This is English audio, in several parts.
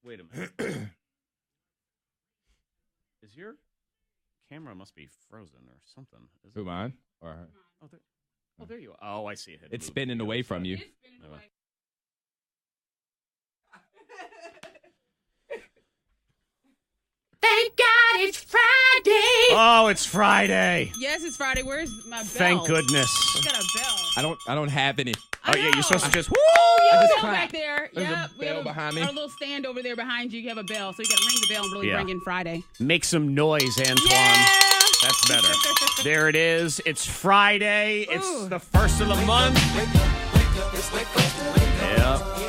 Wait a minute. Is your camera must be frozen or something? Who, mine? Or her? There you are. Oh, I see it. It's spinning away from you. It's spinning away. Thank God it's Friday. Oh, it's Friday. Yes, it's Friday. Where's my bell? Thank goodness. I got a bell. I don't have any. Oh, yeah, you're supposed to just... Oh, you have a bell clap. back there. There's Yep. a bell behind me. Our little stand over there behind you. You have a bell. So you got to ring the bell and really bring in Friday. Make some noise, Antoine. Yeah. That's better. There it is. It's Friday. It's the first of the month. Yep.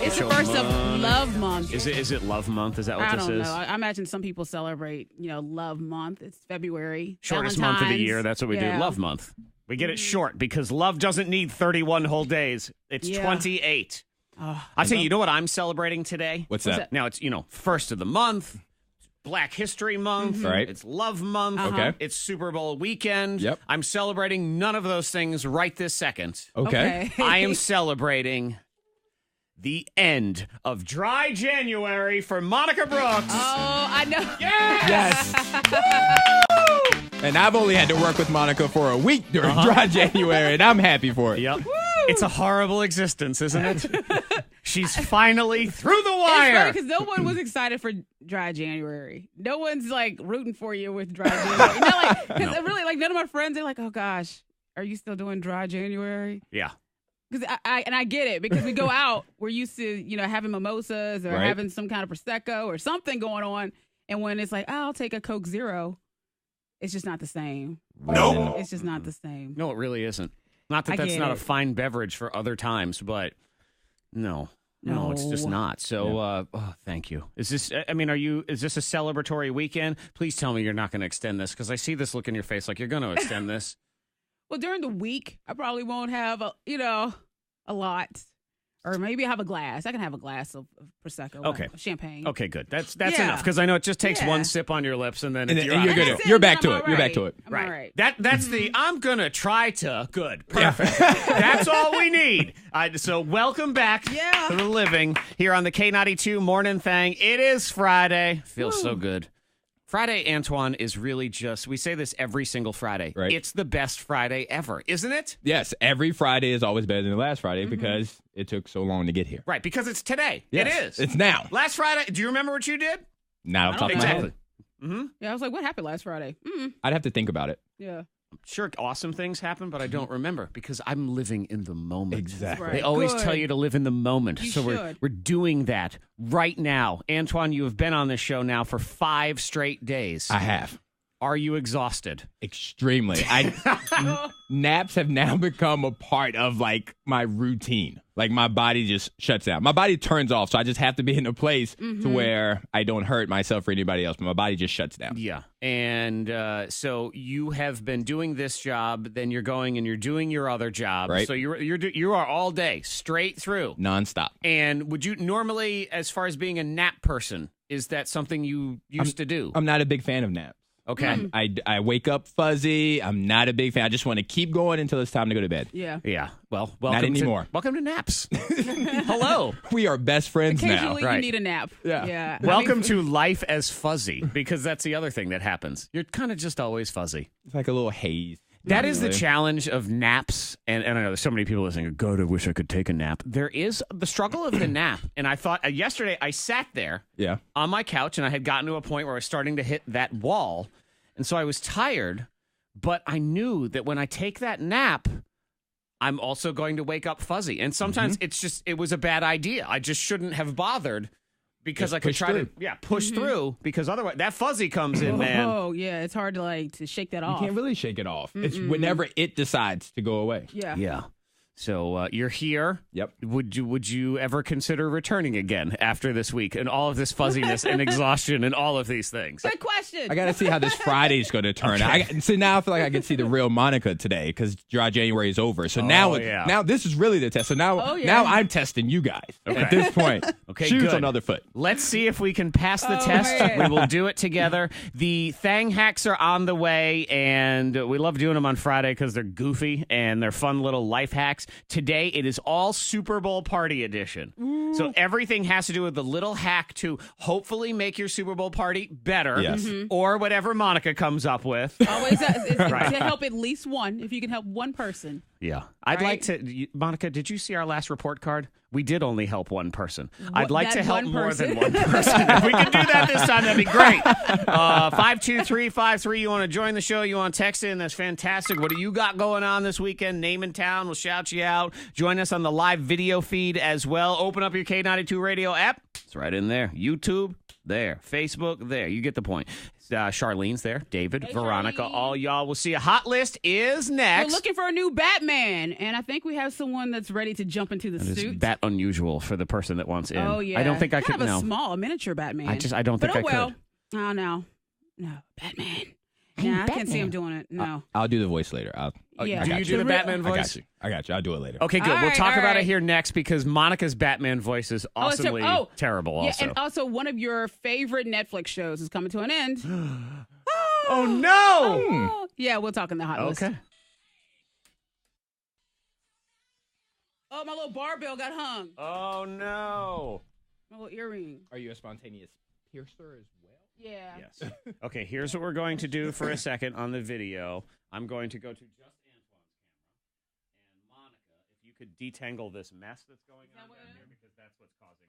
It's the first of Love Month. Is it Love Month? Is that what I this don't is? know. I imagine some people celebrate, Love Month. It's February. Shortest month of the year. Valentine's. That's what we do. Love Month. We get it short because love doesn't need 31 whole days. It's 28. I'll tell you, you know what I'm celebrating today? What's that? Now, it's, first of the month. Black History Month. Right. It's Love Month. Okay. It's Super Bowl weekend. Yep. I'm celebrating none of those things right this second. Okay. I am celebrating the end of dry January for Monica Brooks. Oh, I know. Yes! And I've only had to work with Monica for a week during dry January, and I'm happy for it. Yep. It's a horrible existence, isn't it? She's finally through the It's wire. funny because no one was excited for dry January. No one's like rooting for you with dry January. Because really, none of my friends, they're like, oh gosh, are you still doing dry January? Yeah. Because I get it because we go out, we're used to having mimosas or having some kind of prosecco or something going on, and when it's like, oh, I'll take a Coke Zero, it's just not the same. No. It's just not the same. No, it really isn't. Not that that's not a fine beverage for other times, but no, it's just not. So, thank you. Is this? Is this a celebratory weekend? Please tell me you're not going to extend this because I see this look in your face like you're going to extend this. Well, during the week, I probably won't have a lot, or maybe I have a glass. I can have a glass of prosecco, of champagne. Okay, good. That's enough because I know it just takes one sip on your lips and then you're good. You're back to it. You're back to it. I'm all right. That's the I'm gonna try to. Good, perfect. That's all we need. So welcome back to the living here on the K92 Mornin Thang. It is Friday. Feels so good. Friday, Antoine, is really just, we say this every single Friday. Right. It's the best Friday ever, isn't it? Yes, every Friday is always better than the last Friday because it took so long to get here. Right, because it's today. Yes, it is. It's now. Last Friday, do you remember what you did? Not off the top of my head. Mm-hmm. Yeah, I was like, what happened last Friday? I'd have to think about it. Yeah. I'm sure awesome things happen, but I don't remember because I'm living in the moment. Exactly. Right. They always Good. tell you to live in the moment. You so should. we're doing that right now. Antoine, you have been on this show now for 5 straight days. I have. Are you exhausted? Extremely. Naps have now become a part of my routine. My body just shuts down. My body turns off, so I just have to be in a place to where I don't hurt myself or anybody else, but my body just shuts down. Yeah. And so you have been doing this job, then you're going and you're doing your other job. Right. So you are all day, straight through. Nonstop. And would you normally, as far as being a nap person, is that something you used to do? I'm not a big fan of naps. Okay. I wake up fuzzy. I'm not a big fan. I just want to keep going until it's time to go to bed. Yeah. Yeah. Well, welcome Not anymore. Welcome to naps. Hello. We are best friends now. Occasionally you need a nap. Yeah. Welcome to life as fuzzy, because that's the other thing that happens. You're kind of just always fuzzy. It's like a little haze. That is the challenge of naps. And I know there's so many people listening. God, I wish I could take a nap. There is the struggle of the nap. And I thought yesterday I sat there on my couch and I had gotten to a point where I was starting to hit that wall. And so I was tired, but I knew that when I take that nap, I'm also going to wake up fuzzy. And sometimes it was a bad idea. I just shouldn't have bothered because I could try to push through, because otherwise that fuzzy comes in, man. Oh, yeah. It's hard to shake that off. You can't really shake it off. It's whenever it decides to go away. Yeah. Yeah. So you're here. Yep. Would you ever consider returning again after this week and all of this fuzziness and exhaustion and all of these things? Good question. I got to see how this Friday's going to turn out. So now I feel like I can see the real Monica today because dry January is over. So now this is really the test. So now I'm testing you guys at this point. Okay, Shoes good. on the other foot. Let's see if we can pass the test. Man. We will do it together. The Thang hacks are on the way, and we love doing them on Friday because they're goofy and they're fun little life hacks. Today, it is all Super Bowl party edition. Ooh. So everything has to do with the little hack to hopefully make your Super Bowl party better. Yes. Or whatever Monica comes up with. Always to help at least one, if you can help one person. Yeah. I'd like to, Monica, did you see our last report card? We did only help one person. I'd like to help more than one person. If we could do that this time, that'd be great. 52353, you want to join the show, you want to text in, that's fantastic. What do you got going on this weekend? Name and town, we'll shout you out. Join us on the live video feed as well. Open up your K92 radio app. It's right in there. YouTube, there. Facebook, there. You get the point. Charlene's there. David, hey, Veronica, Charlene. All y'all. We'll see. A hot list is next. We're looking for a new Batman, and I think we have someone that's ready to jump into the suit. It's bat unusual for the person that wants in. Oh, yeah. I don't think I could. Have a miniature Batman. I don't think I could. Oh, no. No, Batman. Yeah, I can't see him doing it. No. I'll do the voice later. Do you do the Batman voice? I got you. I'll do it later. Okay, good. We'll talk about it here next because Monica's Batman voice is awesomely terrible also. And also one of your favorite Netflix shows is coming to an end. Oh, no! Yeah, we'll talk in the hot list. Okay. Oh, my little barbell got hung. Oh, no. My little earring. Are you a spontaneous piercer as well? Yeah. Yes. Okay, here's what we're going to do for a second on the video. I'm going to go to just Antoine's camera. And Monica, if you could detangle this mess that's going on down here because that's what's causing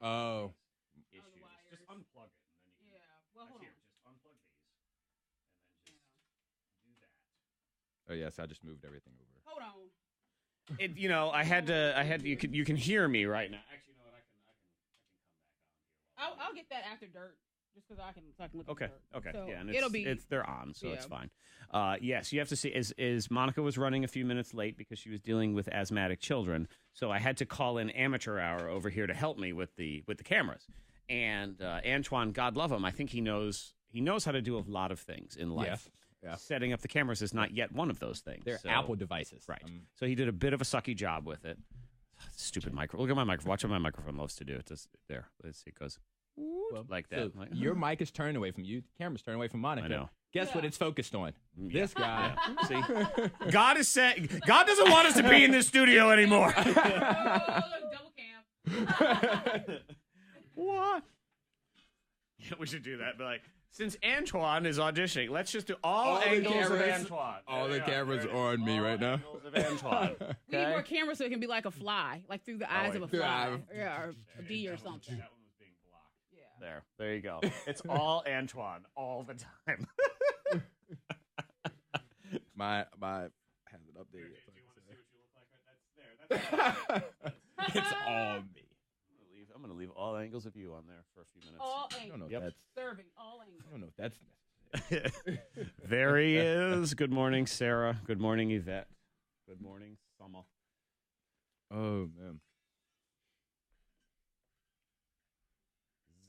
issues. Just unplug it. And then you well, hold on. Just unplug these. And then just do that. Oh, yes, I just moved everything over. Hold on. I had to, you can hear me right now. Actually, you know what, I can come back on. I'll get that after dirt. Just because I can look at Okay. So yeah, and they're on, so it's fine. Yes, you have to see. Is Monica was running a few minutes late because she was dealing with asthmatic children, so I had to call in amateur hour over here to help me with the cameras. And Antoine, God love him, I think he knows how to do a lot of things in life. Yes. Yeah. Setting up the cameras is not yet one of those things. They're Apple devices, right? So he did a bit of a sucky job with it. Stupid microphone. Look at my microphone. Watch what my microphone loves to do. It does there. Let's see. It goes. Like that. So your mic is turned away from you. The camera's turned away from Monica. I know. Guess what it's focused on? This guy. See? God doesn't want us to be in this studio anymore. Double cam. What? Yeah, we should do that. But since Antoine is auditioning, let's just do all angles of Antoine. All the cameras are on me right now. Angles of Antoine. Okay? We need more cameras so it can be like a fly, like through the eyes of a fly. Or a bee or something. There you go. It's all Antoine all the time. my hasn't updated. Do you want to see what you look like? That's there. That's it's all me. I'm going to leave all angles of you on there for a few minutes. All angles. I don't know if that's serving all angles. I don't know if that's necessary. There he is. Good morning, Sarah. Good morning, Yvette. Good morning, Summer. Oh man.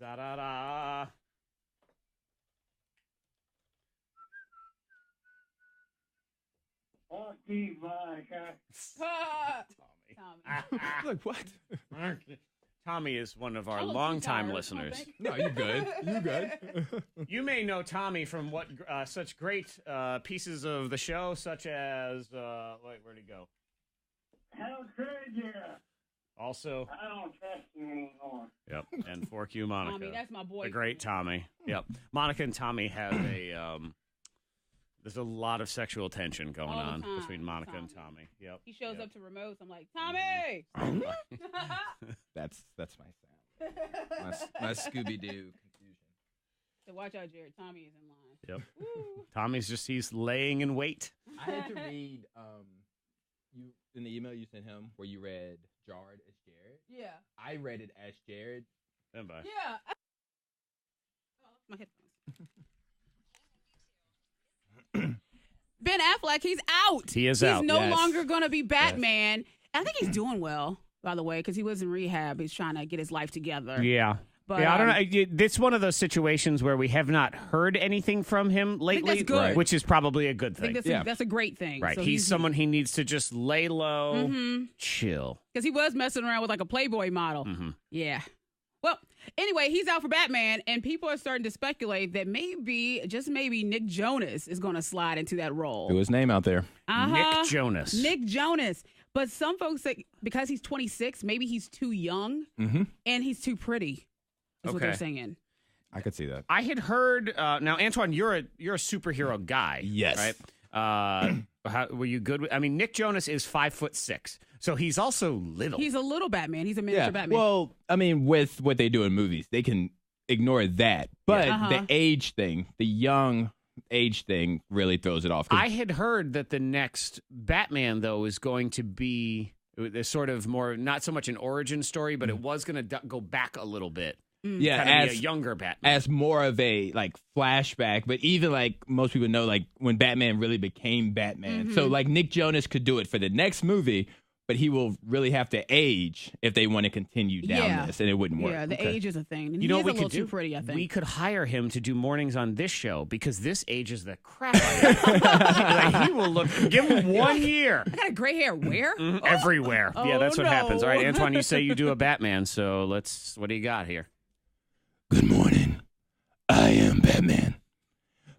Da-da-da. Tommy. Look, what? Tommy is one of our longtime listeners. No, you good. You good. You may know Tommy from what such great pieces of the show, such as where'd he go? How could you? Also, I don't trust you anymore. Yep, and Fork You, Monica. Tommy, that's my boy. The great Tommy. Yep, Monica and Tommy have a. There's a lot of sexual tension going on between Monica and Tommy. Yep. He shows up to remotes. I'm like, Tommy. That's my sound. My Scooby Doo confusion. So watch out, Jared. Tommy is in line. Yep. Tommy's he's laying in wait. I had to read you in the email you sent him where you read Jarred as Jared. Yeah. I read it as Jared. Stand by. Yeah. My headphones. Ben Affleck, he's out. He is out. He's no longer going to be Batman. Yes. I think he's doing well, by the way, because he was in rehab. He's trying to get his life together. Yeah. But, I don't know. It's one of those situations where we have not heard anything from him lately, that's good. Which is probably a good thing. That's a great thing. Right. So he's someone he needs to just lay low, chill. Because he was messing around with like a Playboy model. Mm-hmm. Yeah. Well, anyway, he's out for Batman, and people are starting to speculate that just maybe, Nick Jonas is going to slide into that role. Threw his name out there. Nick Jonas. Nick Jonas. But some folks say because he's 26, maybe he's too young and he's too pretty. Is what they're saying. I could see that. I had heard. Now, Antoine, you're a superhero guy. Yes. Right. Were you good? I mean, Nick Jonas is 5'6", so he's also little. He's a little Batman. He's a miniature Batman. Well, I mean, with what they do in movies, they can ignore that. But the age thing, the young age thing, really throws it off. I had heard that the next Batman, though, is going to be sort of more, not so much an origin story, but it was going to go back a little bit. Yeah, as a younger Batman, as more of a like flashback. But even like most people know, like when Batman really became Batman. So like Nick Jonas could do it for the next movie, but he will really have to age if they want to continue down this, and it wouldn't work. Yeah, the age is a thing. And you know, he's what a we little could do? Too pretty, I think. We could hire him to do mornings on this show because this ages the crap out of him. Like, he will look. Give him 1 year. I got a gray hair. Where? Everywhere. Oh, yeah, that's what happens. All right, no. Antoine, you say you do a Batman, so what do you got here? Good morning. I am Batman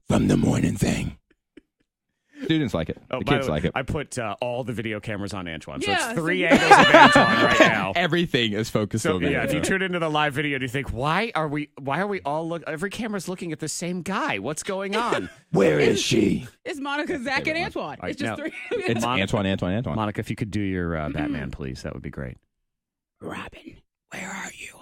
from the Morning Thang. Students like it. The kids like it. I put all the video cameras on Antoine, so Yeah, it's 3 angles of Antoine right now. Everything is focused So over yeah, there. if you tune into the live video, do you think why are we all every camera's looking at the same guy? What's going on? Where is she? It's Monica, Zach, and Antoine. Right, It's just now, three. It's Antoine. Monica, if you could do your Batman, please, that would be great. Robin, where are you?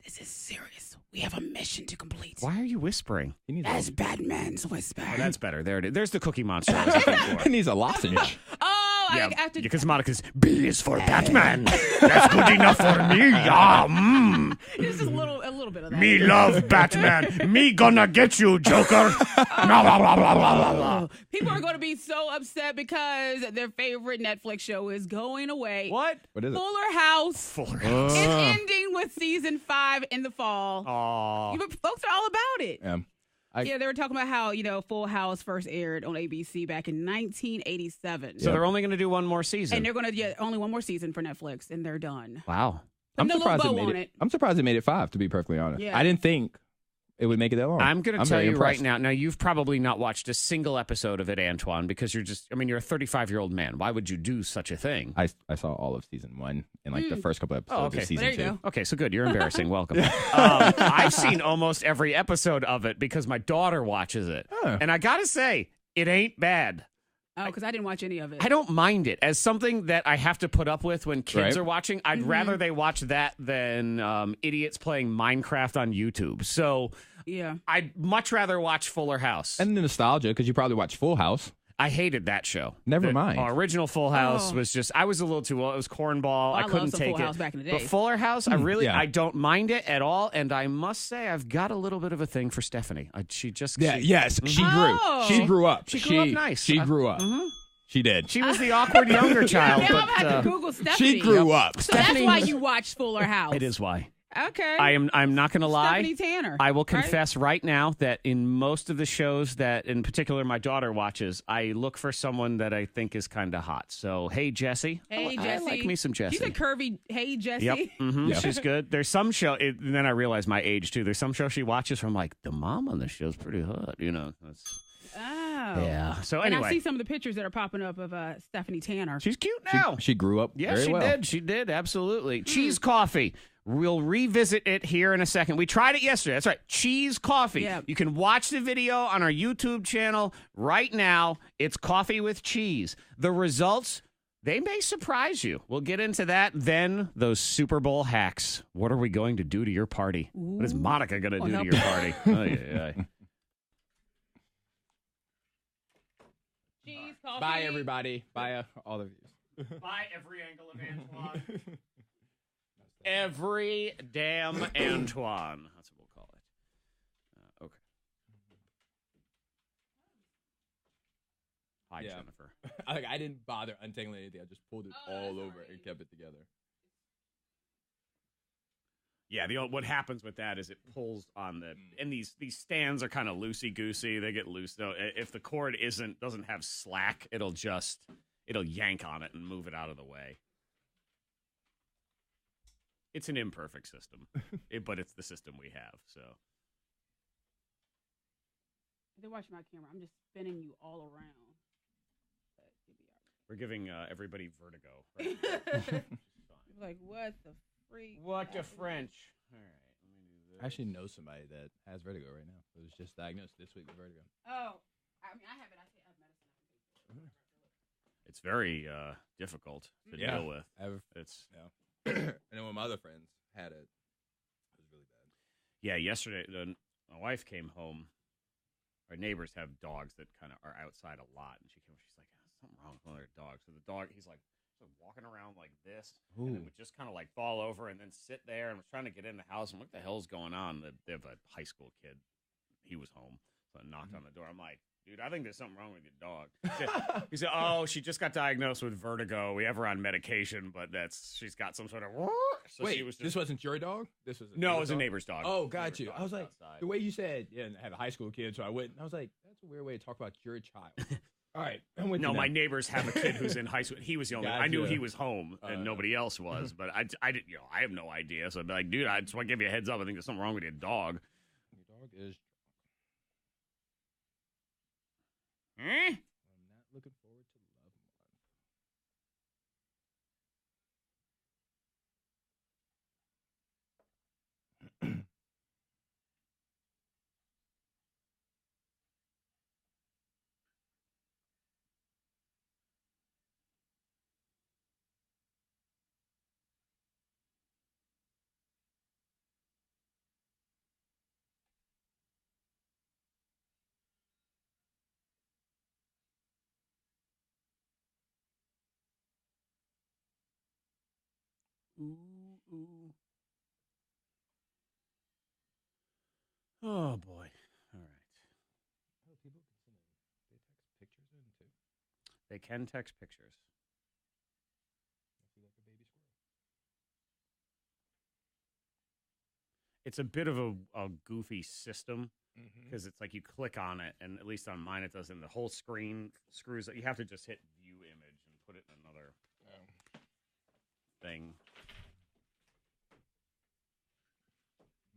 This is serious. We have a mission to complete. Why are you whispering? That's Batman's whisper. Oh, that's better. There it is. There's the Cookie Monster. I was looking for. He needs a lozenge. Oh, Yeah, I have to. because Monica's B is for Batman. That's good enough for me. It's just a little bit of that. Me love Batman. Me gonna get you, Joker. Blah, blah, blah, blah, blah, blah. People are going to be so upset because their favorite Netflix show is going away. What? What is it? Fuller House. Fuller House. It's ending with season 5 in the fall. Aw. Folks are all about it. Yeah. Yeah, they were talking about how, Full House first aired on ABC back in 1987. So they're only going to do one more season. And they're going to get only one more season for Netflix, and they're done. Wow. I'm Putting a surprised little it bow made on it. I'm surprised it made it 5, to be perfectly honest. Yeah. I didn't think it would make it that long. I'm going to tell very you impressed. right now. Now, you've probably not watched a single episode of it, Antoine, because you're a 35-year-old man. Why would you do such a thing? I saw all of season 1 and like the first couple episodes okay. of season Well, there you 2. go. Okay, so good. You're embarrassing. Welcome. I've seen almost every episode of it because my daughter watches it. Huh. And I got to say, it ain't bad. Oh, because I didn't watch any of it. I don't mind it as something that I have to put up with when kids Right. are watching. I'd rather they watch that than idiots playing Minecraft on YouTube. So Yeah. I'd much rather watch Fuller House. And the nostalgia, because you probably watched Full House. I hated that show. Never mind. Original Full House Oh. was just, I was a little too old. It was cornball. I loved couldn't some take Full it. House back in the But day. Fuller House, yeah. I don't mind it at all. And I must say, I've got a little bit of a thing for Stephanie. She just, Yes. She grew. Oh. She grew up. She grew up nice. She grew up. She did. she was the awkward younger child. Now I'm but going to have to Google Stephanie. She grew up. So that's why you watched Fuller House. It is why. Okay. I'm not going to lie. Stephanie Tanner. I will right? confess right now that in most of the shows that, in particular, my daughter watches, I look for someone that I think is kind of hot. So, hey, Jessie. Hey, I Jessie. like me some Jessie. She's a curvy, hey, Jessie. Yep. Mm-hmm. Yeah. She's good. There's some show, and then I realize my age, too. There's some show she watches where I'm like, the mom on this show's pretty hot, That's, Oh. yeah. So, And I anyway. see some of the pictures that are popping up of Stephanie Tanner. She's cute now. She grew up Yeah, very she well. did. She did. Absolutely. Cheese coffee. We'll revisit it here in a second. We tried it yesterday. That's right. Cheese coffee. Yeah. You can watch the video on our YouTube channel right now. It's coffee with cheese. The results, they may surprise you. We'll get into that. Then those Super Bowl hacks. What are we going to do to your party? What is Monica going to do to help. your party? Ay, ay, ay. Cheese, coffee. Bye, everybody. Bye, all of you. By every angle of Antoine. Every damn Antoine. That's what we'll call it. Okay. Hi, Yeah. Jennifer. I didn't bother untangling anything. I just pulled it all over and kept it together. Yeah, what happens with that is it pulls on the, and these stands are kind of loosey goosey. They get loose. So if the cord doesn't have slack, it'll yank on it and move it out of the way. It's an imperfect system, but it's the system we have. So They're watching my camera. I'm just spinning you all around. We're giving everybody vertigo. Right? Like, what the freak? What the French? All right, let me do this. I actually know somebody that has vertigo right now. It was just diagnosed this week with vertigo. Oh, I mean, I have it. I take medicine. It's very difficult to deal with. It's and then when my other friends had it, it was really bad. Yeah, yesterday my wife came home. Our neighbors have dogs that kind of are outside a lot, and she came. She's like, "There's something wrong with one of their dogs." So the dog, he's like walking around like this, and it would just kind of like fall over and then sit there, and was trying to get in the house. And what the hell's going on? They have a high school kid. He was home, so I knocked on the door. I'm like, "Dude, I think there's something wrong with your dog." He said, "Oh, she just got diagnosed with vertigo. We have her on medication, but she's got some sort of." So Wait, she was this wasn't your dog? This was no, it was a neighbor's dog. Oh, got you. I was like, outside. the way you said, yeah, and I have a high school kid, so I went. I was like, that's a weird way to talk about your child. All right, I'm with you No, now. my neighbors have a kid who's in high school. He was the only. I knew Gotcha. he was home and nobody else was, but I didn't. I have no idea. So I'd be like, dude, I just want to give you a heads up. I think there's something wrong with your dog. Your dog is. Eh? I'm not looking forward to Love Month. Ooh. Oh boy. All right. Oh, people can send they text pictures in too. They can text pictures. I feel like a baby squirrel. It's a bit of a goofy system because it's like you click on it, and at least on mine it doesn't. The whole screen screws up. You have to just hit view image and put it in another thing.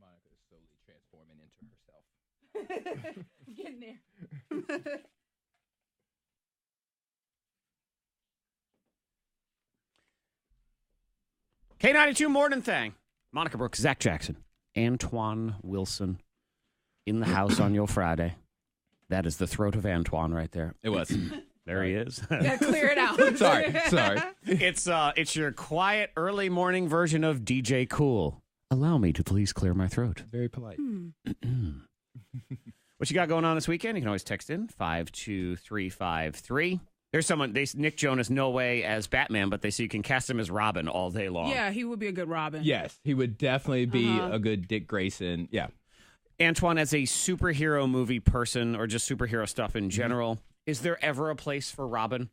Monica is slowly transforming into herself. Getting there. K92 Mornin Thang. Monica Brooks, Zach Jackson, Antoine Wilson in the house on your Friday. That is the throat of Antoine right there. It was. There he is. Gotta clear it out. sorry. It's your quiet early morning version of DJ Cool. Allow me to please clear my throat. Very polite. What you got going on this weekend? You can always text in 52353. There's someone, Nick Jonas, no way as Batman, but they say you can cast him as Robin all day long. Yeah, he would be a good Robin. Yes, he would definitely be a good Dick Grayson. Yeah. Antoine, as a superhero movie person or just superhero stuff in general, is there ever a place for Robin?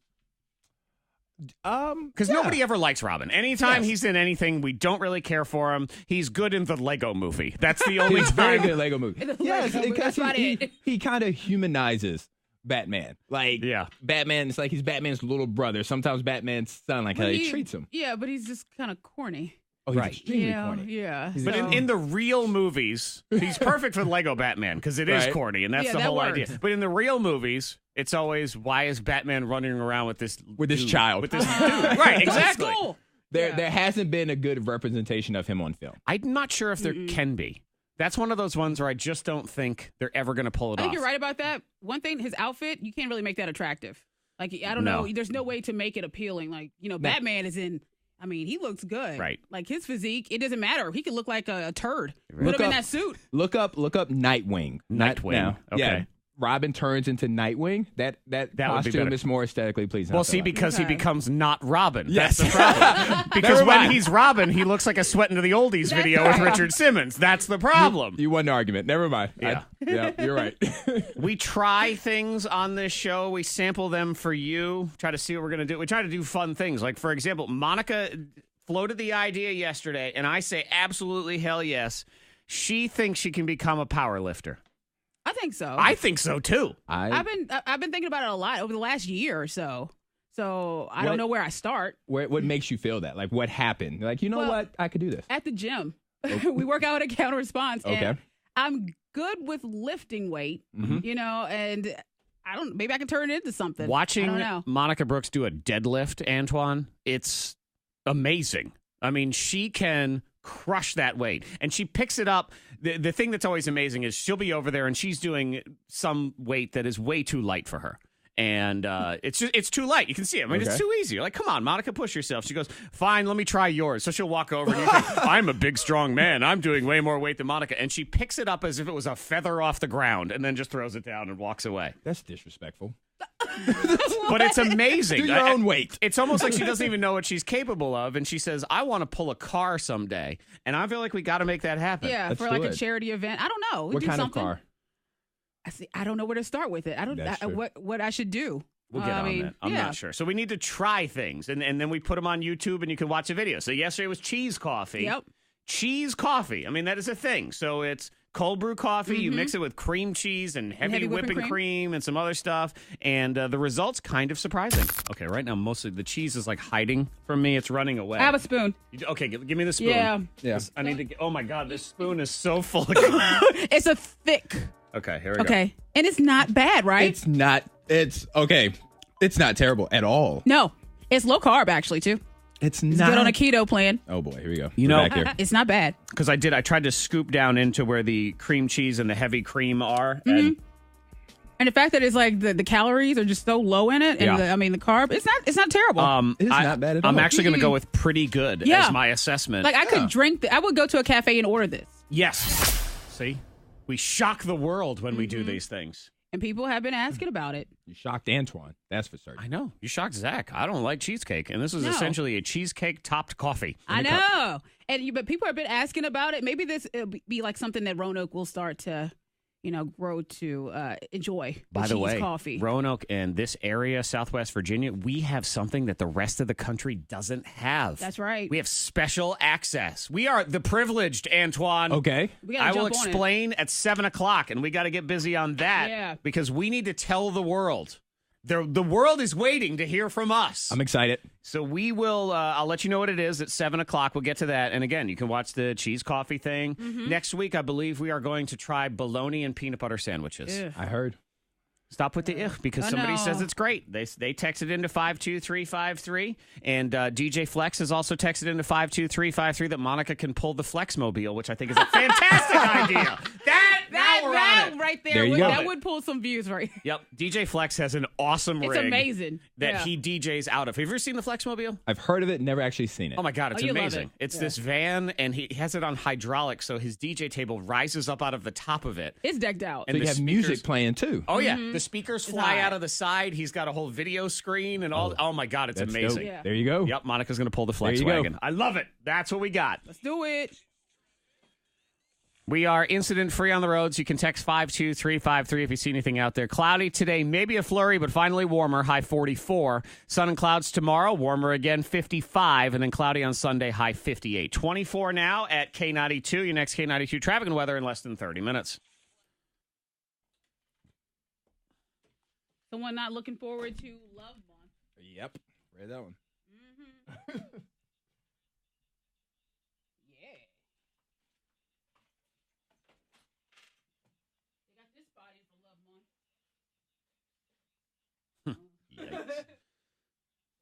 Because nobody ever likes Robin. Anytime he's in anything, we don't really care for him. He's good in the Lego movie. That's the only He's very good Lego movie. Yes, because about it. he kind of humanizes Batman. Like, Batman, it's like he's Batman's little brother. Sometimes Batman's son, like how he treats him. Yeah, but he's just kind of corny. Oh, he's extremely Yeah, corny. yeah. But in the real movies, he's perfect for Lego Batman because it is corny, and that's the whole idea. But in the real movies, it's always, why is Batman running around with this child? With this dude. Right, exactly. There hasn't been a good representation of him on film. I'm not sure if there can be. That's one of those ones where I just don't think they're ever going to pull it off. I think you're right about that. One thing, his outfit, you can't really make that attractive. Like, I don't know. There's no way to make it appealing. Like, Batman is in... I mean, he looks good. Right. Like his physique, it doesn't matter. He could look like a turd. Right. Put him in that suit. Look up Nightwing. Nightwing. Okay. Yeah. Robin turns into Nightwing. That costume is more aesthetically pleasing. Well, see, because he becomes not Robin. Yes. That's the problem. Because when he's Robin, he looks like a Sweatin' to the Oldies video with Richard Simmons. That's the problem. You won the argument. Never mind. Yeah. You're right. We try things on this show. We sample them for you. Try to see what we're going to do. We try to do fun things. Like, for example, Monica floated the idea yesterday, and I say absolutely hell yes. She thinks she can become a power lifter. I think so. I think so too. I've been thinking about it a lot over the last year or so. So I don't know where I start. What makes you feel that? Like, what happened? Like, what? I could do this. At the gym. We work out at Counter Response. Okay. And I'm good with lifting weight, and Maybe I can turn it into something. I Watching don't know. Monica Brooks do a deadlift, Antoine, it's amazing. I mean, she can crush that weight, and she picks it up. The thing that's always amazing is she'll be over there and she's doing some weight that is way too light for her. And it's too light. You can see it. I mean, It's too easy. You're like, come on, Monica, push yourself. She goes, fine, let me try yours. So she'll walk over and you think, I'm a big, strong man. I'm doing way more weight than Monica. And she picks it up as if it was a feather off the ground and then just throws it down and walks away. That's disrespectful. But it's amazing. Do your own weight. It's almost like she doesn't even know what she's capable of. And she says, I want to pull a car someday. And I feel like we got to make that happen. Yeah, Let's for do like it. a charity event. I don't know. What kind of car? I don't know where to start with it. I don't That's true. what I should do. We'll get on that. I'm not sure. So we need to try things. And then we put them on YouTube and you can watch a video. So yesterday was cheese coffee. Yep. Cheese coffee. I mean, that is a thing. So it's cold brew coffee. You mix it with cream cheese and heavy whipping cream and some other stuff. And the results kind of surprising. Okay, right now, mostly the cheese is like hiding from me. It's running away. I have a spoon. Okay, give me the spoon. Yeah. I need to get, oh my God, this spoon is so full of It's a thick. Okay, here we go. Okay. And it's not bad, right? It's not. It's okay. It's not terrible at all. No. It's low carb, actually, too. It's It's not. good on a keto plan. Oh boy, here we go. You We're know- back here. It's not bad. Because I tried to scoop down into where the cream cheese and the heavy cream are. And And the fact that it's like the calories are just so low in it, and Yeah. the carb, it's not terrible. It is not bad at all. I'm actually going to go with pretty good Yeah. as my assessment. Like I could drink. I would go to a cafe and order this. Yes. See? We shock the world when we do these things. And people have been asking about it. You shocked Antoine. That's for certain. I know. You shocked Zach. I don't like cheesecake. And this is No. essentially a cheesecake topped coffee. I know. But people have been asking about it. Maybe it'll be like something that Roanoke will start to, grow to enjoy. By the cheese way, coffee. Roanoke and this area, Southwest Virginia, we have something that the rest of the country doesn't have. That's right. We have special access. We are the privileged, Antoine. Okay. We gotta I will jump on it. explain at 7 o'clock, and we got to get busy on that. Yeah. Because we need to tell the world. The world is waiting to hear from us. I'm excited. So we will, I'll let you know what it is at 7 o'clock. We'll get to that. And again, you can watch the cheese coffee thing. Mm-hmm. Next week, I believe we are going to try bologna and peanut butter sandwiches. Ugh. I heard. Stop with the because Oh, somebody no. says it's great. They texted into 52353, and DJ Flex has also texted into 52353 that Monica can pull the Flex Mobile, which I think is a fantastic idea. Now we're on it. right there, There you go. that would pull some views, right? Yep, DJ Flex has an awesome It's rig amazing. that Yeah. he DJs out of. Have you ever seen the Flex Mobile? I've heard of it, never actually seen it. Oh my God, it's you love amazing. it. It's this van, and he has it on hydraulic, so his DJ table rises up out of the top of it. It's decked out. And so you the have speakers- music playing too. Oh yeah, the speakers fly hot. out of the side. He's got a whole video screen and all. Oh my God, it's That's amazing. dope. Yeah. There you go. Yep, Monica's gonna pull the Flex There you go. wagon. I love it. That's what we got. Let's do it. We are incident free on the roads. You can text 52353 if you see anything out there. Cloudy today, maybe a flurry, but finally warmer, high 44. Sun and clouds tomorrow, warmer again, 55, and then cloudy on Sunday, high 58. 24 now at K92. Your next K92 traffic and weather in less than 30 minutes. Someone not looking forward to Love Month. Yep. Read that one. Yeah. They got this body for Love Month.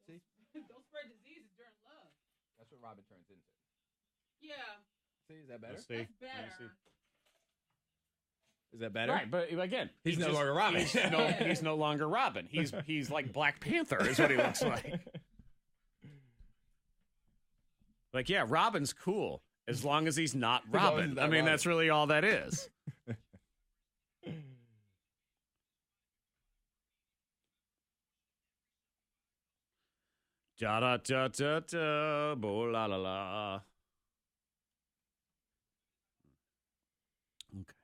Yikes. Don't spread diseases during love. That's what Robin turns into. Yeah, See, is that better? Let's see. that's better. Is that better? Right, but again, He's no longer Robin. He's no longer Robin. He's like Black Panther is what he looks like. Like, yeah, Robin's cool as long as he's not As long as Robin. he's not I mean, Robin. that's really all that is. Da da da da da, bo la la la. Okay.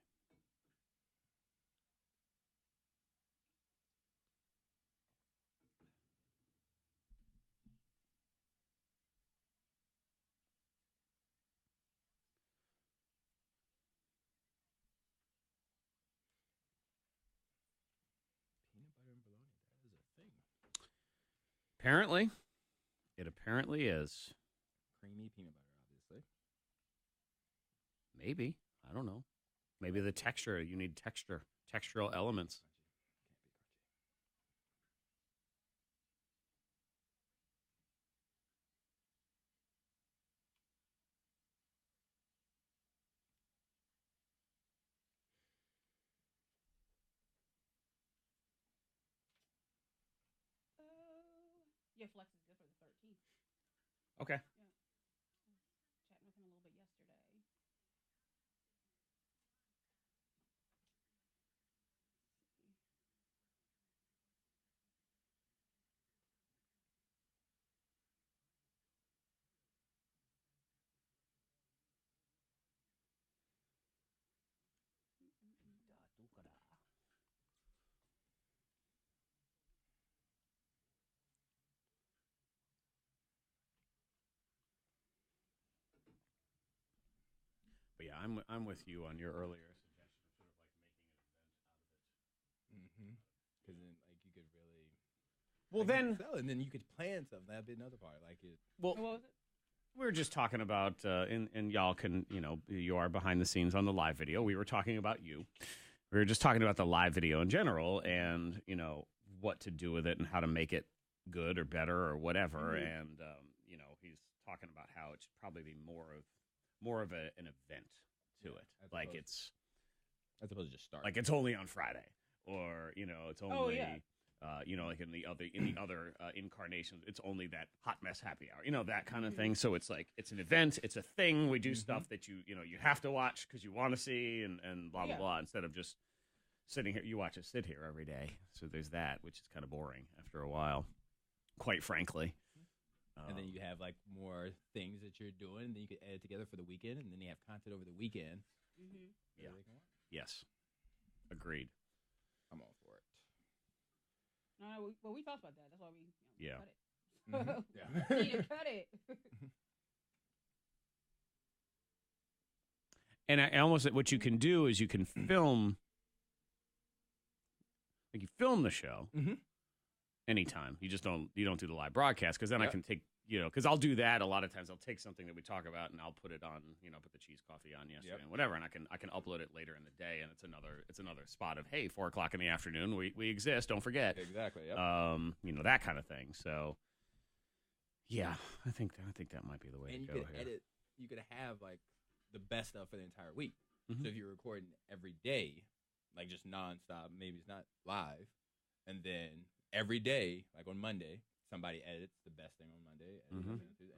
Apparently, it apparently is. Creamy peanut butter, obviously. Maybe. I don't know. Maybe the texture. You need textural elements. Yeah, Flex is good for the 13th. Okay. Yeah. Chatting with him a little bit yesterday. But yeah, I'm with you on your earlier suggestion of sort of like making an event out of it. Because then, like, you could really. Well, like, then sell it, and then you could plan something. That'd be another part. Like it. Well, What was it? we were just talking about, and y'all can, you are behind the scenes on the live video. We were talking about you. We were just talking about the live video in general, and what to do with it and how to make it good or better or whatever. And he's talking about how it should probably be more of an event to it. Like it's as opposed to just start. like it's only on Friday, or it's only. Oh, yeah. Like in the other incarnations, it's only that hot mess happy hour, that kind of thing. So it's like it's an event, it's a thing. We do stuff that you have to watch because you want to see, and blah blah blah. Instead of just sitting here, you watch us sit here every day. So there's that, which is kind of boring after a while, quite frankly. And then you have like more things that you're doing, and then you can add it together for the weekend, and then you have content over the weekend. Yeah. Yes. Agreed. I'm all for it. No, well, we talked about that. That's why we cut it. Yeah. We need to cut it. And I almost what you can do is you can film, like you film the show anytime. You just don't do the live broadcast because then I can take because I'll do that a lot of times. I'll take something that we talk about and I'll put it on put the cheese coffee on yesterday and whatever, and I can upload it later in the day, and it's another spot of, hey, 4:00 in the afternoon, we exist, don't forget. Exactly. Yep. That kind of thing. So yeah, I think that might be the way and to you go could here. edit. You could have like the best stuff for the entire week. So if you're recording every day, like just nonstop, maybe it's not live, and then every day, like on Monday, somebody edits the best thing on Monday, and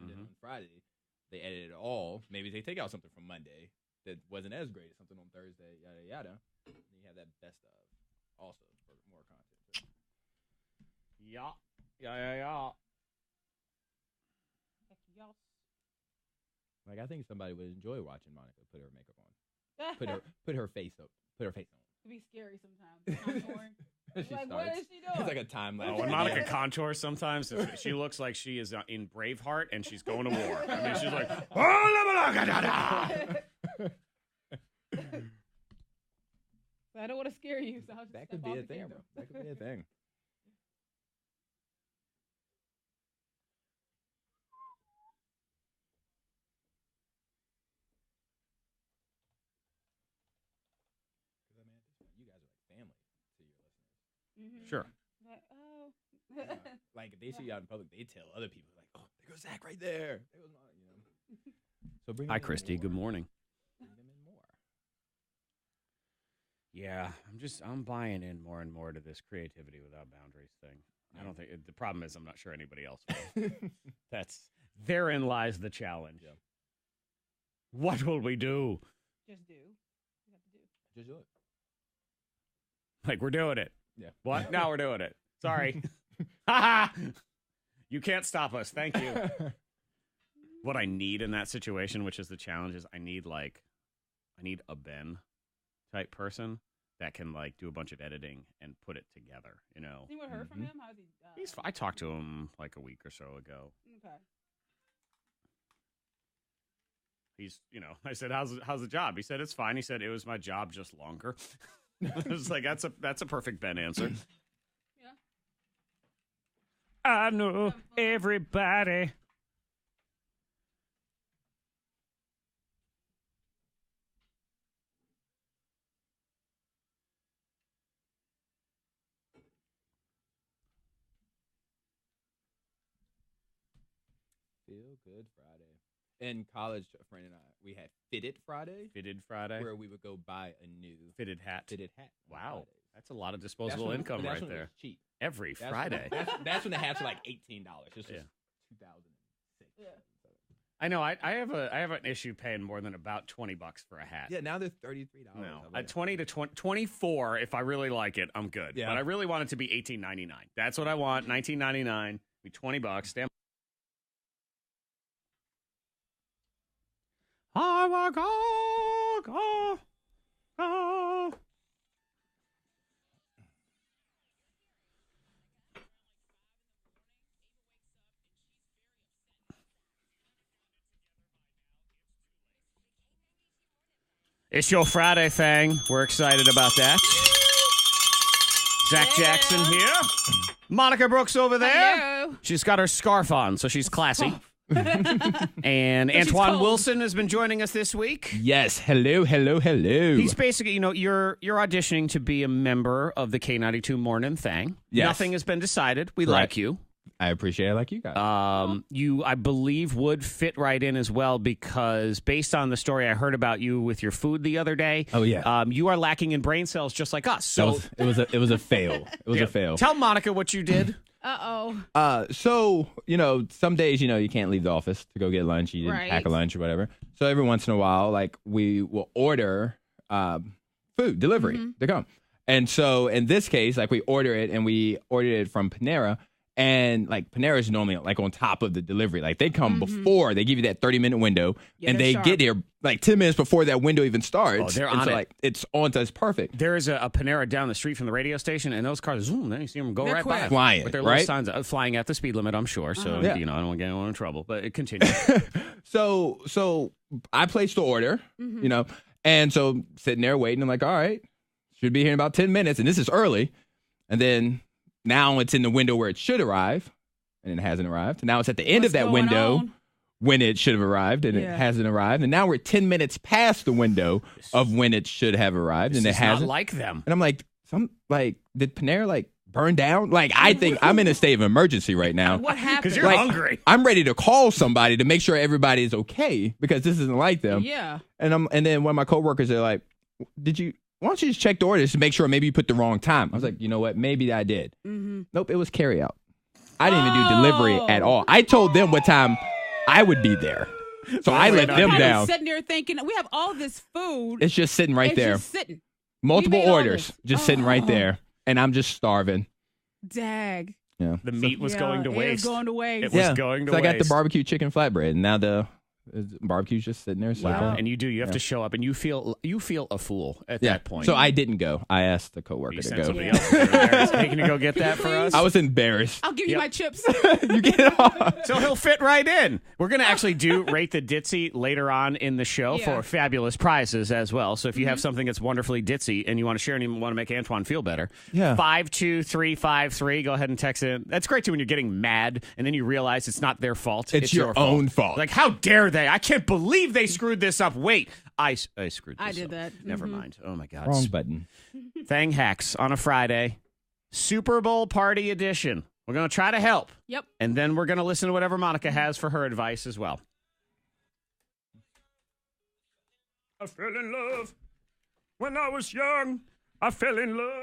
then on Friday, they edit it all. Maybe they take out something from Monday that wasn't as great as something on Thursday, yada yada. And you have that best of also for more content. Yeah. Heck, y'all. Like I think somebody would enjoy watching Monica put her makeup on, put her face up, put her face on. It'd be scary sometimes. Contouring. Like, what is she doing? It's like a time lapse. Oh, when Monica contours sometimes, she looks like she is in Braveheart and she's going to war. I mean, she's like, I don't want to scare you, so I'll just that step could be off a the thing, camera. bro. That could be a thing. You guys are like family to your listeners. Sure. Like, oh. Like if they see you out in public, they tell other people like, "Oh, there goes Zach right there." There goes Monica, So bring. Hi, Christy. Good morning. Bring them in more. Yeah, I'm buying in more and more to this creativity without boundaries thing. I don't think the problem is I'm not sure anybody else will. Therein lies the challenge. Yeah. What will we do? Just do. You have to do. Just do it. Like we're doing it. Yeah. What? Now we're doing it. Sorry. Ha ha. You can't stop us. Thank you. What I need in that situation, which is the challenge, is I need a Ben type person that can like do a bunch of editing and put it together. You ever heard from him? How's he? I talked to him like a week or so ago. Okay. He's, I said, how's the job? He said, it's fine. He said, it was my job, just longer. I was like, that's a perfect Ben answer. Yeah. I know everybody. Feel Good Friday. In college, a friend and I, we had Fitted Friday. Fitted Friday. Where we would go buy a new fitted hat. Fitted hat. Wow. That's a lot of disposable income right there. Cheap. Every Friday. That's when the hats are like $18. This is 2006. Yeah. I know. I have an issue paying more than about $20 for a hat. Yeah, now they're $33. No, at 20 to 24, if I really like it, I'm good. Yeah. But I really want it to be $18.99. That's what I want. $19.99, be $20. Damn. I will go. It's your Friday thing. We're excited about that. Zach Jackson here. Monica Brooks over there. Hello. She's got her scarf on, so she's classy. And Antoine Wilson has been joining us this week. Yes. Hello. He's basically, you're auditioning to be a member of the K92 Mornin Thang. Yes. Nothing has been decided. We like you. I appreciate it like you guys. You, I believe, would fit right in as well because based on the story I heard about you with your food the other day, you are lacking in brain cells just like us. So it was a fail. It was a fail. Tell Monica what you did. So, some days, you can't leave the office to go get lunch. You didn't pack a lunch or whatever. So every once in a while, like we will order food delivery to come. And so in this case, like we ordered it from Panera. And like Panera is normally like on top of the delivery. Like they come before, they give you that 30-minute window, and they get there like 10 minutes before that window even starts. Oh, they're on it. Like it's on to us perfect. There is a Panera down the street from the radio station, and those cars, zoom, then you see them go They're right quick. by. Flying, with their right? little signs flying at the speed limit, I'm sure. So, I don't want to get anyone in trouble, but it continues. So I placed the order, and so sitting there waiting, I'm like, all right, should be here in about 10 minutes, and this is early. And then now it's in the window where it should arrive. And it hasn't arrived. And now it's at the end of that window when it should have arrived, and it hasn't arrived. And now we're 10 minutes past the window of when it should have arrived, and it hasn't. Not like them. And I'm like, did Panera burn down? Like, I think I'm in a state of emergency right now. What happened? Because you're hungry. I'm ready to call somebody to make sure everybody is okay because this isn't like them. Yeah. And then one of my coworkers are like, why don't you just check the orders to make sure maybe you put the wrong time? I was like, you know what? Maybe I did. Nope, it was carry out. I didn't even do delivery at all. I told them what time I would be there. So I let them down. Sitting there thinking, we have all this food. It's just sitting right there. Just sitting. Multiple orders just sitting right there. And I'm just starving. Dag. Yeah. The meat was going to waste. It was going to waste. It was going to waste. I got the barbecue chicken flatbread, and now the barbecue's just sitting there. Wow. And you have to show up, and you feel a fool at that point. So I didn't go. I asked the coworker to go. Somebody else there. Taking to go get that for us. I was embarrassed. I'll give you my chips. You get it off. So he'll fit right in. We're going to actually do Rate the Ditzy later on in the show for fabulous prizes as well. So if you have something that's wonderfully ditzy and you want to share and you want to make Antoine feel better, 52353, go ahead and text it. That's great too when you're getting mad and then you realize it's not their fault. It's your own fault. Like, how dare they? I can't believe they screwed this up. Wait, I screwed this up. I did that. Never mind. Oh, my God. Wrong button. Thang hacks on a Friday. Super Bowl party edition. We're going to try to help. Yep. And then we're going to listen to whatever Monica has for her advice as well. I fell in love when I was young. I fell in love.